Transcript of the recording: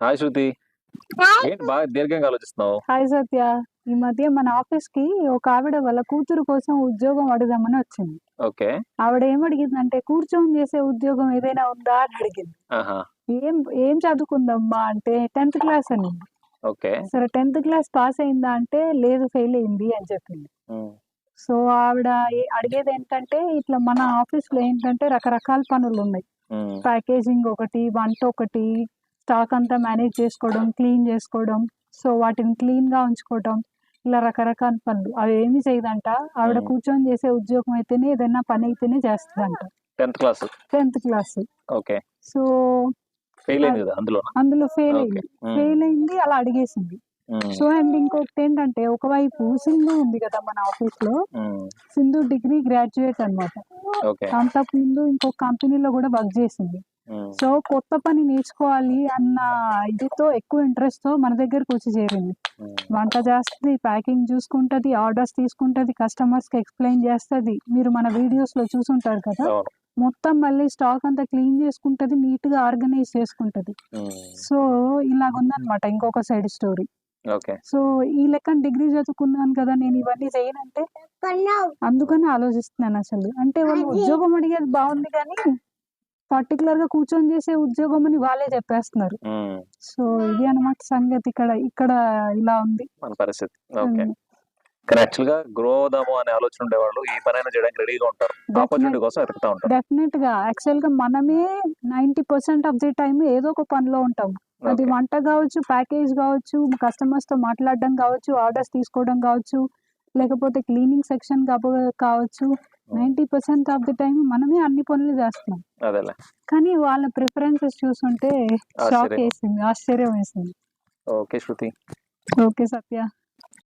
Hi శృతి, ఏంటి బాగా దీర్ఘంగా ఆలోచిస్తున్నావు? హాయ్ సత్య. ఈ మధ్య మన ఆఫీస్ కి ఒక ఆవిడ వాళ్ళ కూతురు కోసం ఉద్యోగం అడుగుదామని వచ్చింది. ఓకే. ఆవిడ ఏం అడిగిందంటే కూర్చొని చేసే ఉద్యోగం ఏదైనా ఉందా అని అడిగింది. ఆహా. ఏం ఏం చదువుకుందమ్మా అంటే 10th క్లాస్ అని. ఓకే. సరే 10th క్లాస్ పాస్ అయిందా అంటే లేదు ఫెయిల్ అయింది అని చెప్పింది. సో ఆవిడ అడిగేది ఏంటంటే ఇట్లా మన ఆఫీస్ లో ఏంటంటే రకరకాల పనులు ఉన్నాయి. ప్యాకేజింగ్ ఒకటి, వంట ఒకటి, స్టాక్ అంతా మేనేజ్ చేసుకోవడం, క్లీన్ చేసుకోవడం, సో వాటిని క్లీన్ గా ఉంచుకోవడం, ఇలా రకరకాల పనులు. అవి ఏమి చేయదంట. ఆవిడ కూర్చొని చేసే ఉద్యోగం అయితేనే ఏదైనా పని అయితేనే చేస్తుందంట. 10th class. 10th class. Okay. So fail అయింది కదా అందులో ఫెయిల్ ఓకే. అయింది అలా అడిగేసింది. సో అండ్ ఇంకొకటి ఏంటంటే ఒకవైపు సింధు ఉంది కదా మన ఆఫీస్ లో, సింధు డిగ్రీ గ్రాడ్యుయేట్ అన్నమాట. ఓకే. అంతకు ముందు ఇంకొక కంపెనీలో కూడా వర్క్ చేసింది. సో కొత్త పని నేర్చుకోవాలి అన్న ఇదితో ఎక్కువ ఇంట్రెస్ట్ తో మన దగ్గరకు వచ్చి చేరింది. వంట చేస్తుంది, ప్యాకింగ్ చూసుకుంటది, ఆర్డర్స్ తీసుకుంటది, కస్టమర్స్ కి ఎక్స్ప్లెయిన్ చేస్తుంది. మీరు మన వీడియోస్ లో చూసుంటారు కదా, అవును. మొత్తం మళ్ళీ స్టాక్ అంతా క్లీన్ చేసుకుంటది, నీట్ గా ఆర్గనైజ్ చేసుకుంటది. సో ఇలాగుందనమాట ఇంకొక సైడ్ స్టోరీ. ఓకే. సో ఈ లెక్కన డిగ్రీ చదువుకున్నాను కదా, నేను ఇవన్నీ చేయనంటే అందుకని ఆలోచిస్తున్నాను. అసలు అంటే వాళ్ళు ఉద్యోగం అడిగేది బాగుంది కానీ పర్టికులర్ గా కూర్చొని చేసే ఉద్యోగం అని వాళ్ళే చెప్పేస్తున్నారు. సో ఇది అన్నమాట సంగతి. ఇక్కడ ఇలా ఉంది మన పరిస్థితి. ఓకే. కానీ యాక్చువల్ గా గ్రో అవుదాము అనే ఆలోచన ఉండేవాళ్ళు ఈ పనైనా చేయడానికి రెడీగా ఉంటారు, ఆపర్చునిటీ కోసం వెతుకుతా ఉంటారు. డెఫినెట్ గా. యాక్చువల్ గా మనమే 90% ఆఫ్ ది టైం ఏదో ఒక పనిలో ఉంటాం. అది వంట కావచ్చు, ప్యాకేజ్ కావచ్చు, కస్టమర్స్ తో మాట్లాడడం కావచ్చు, ఆర్డర్స్ తీసుకోవడం కావచ్చు, లేకపోతే క్లీనింగ్ సెక్షన్ కావచ్చు. 90% ఆఫ్ ది టైం మనమే అన్ని పనులు చేస్తున్నాం. అదేలే. కానీ వాళ్ళ ప్రిఫరెన్సెస్ చూస్తుంటే షాక్ వేసింది, ఆశ్చర్యం వేసింది. ఓకే శృతి. ఓకే సత్య.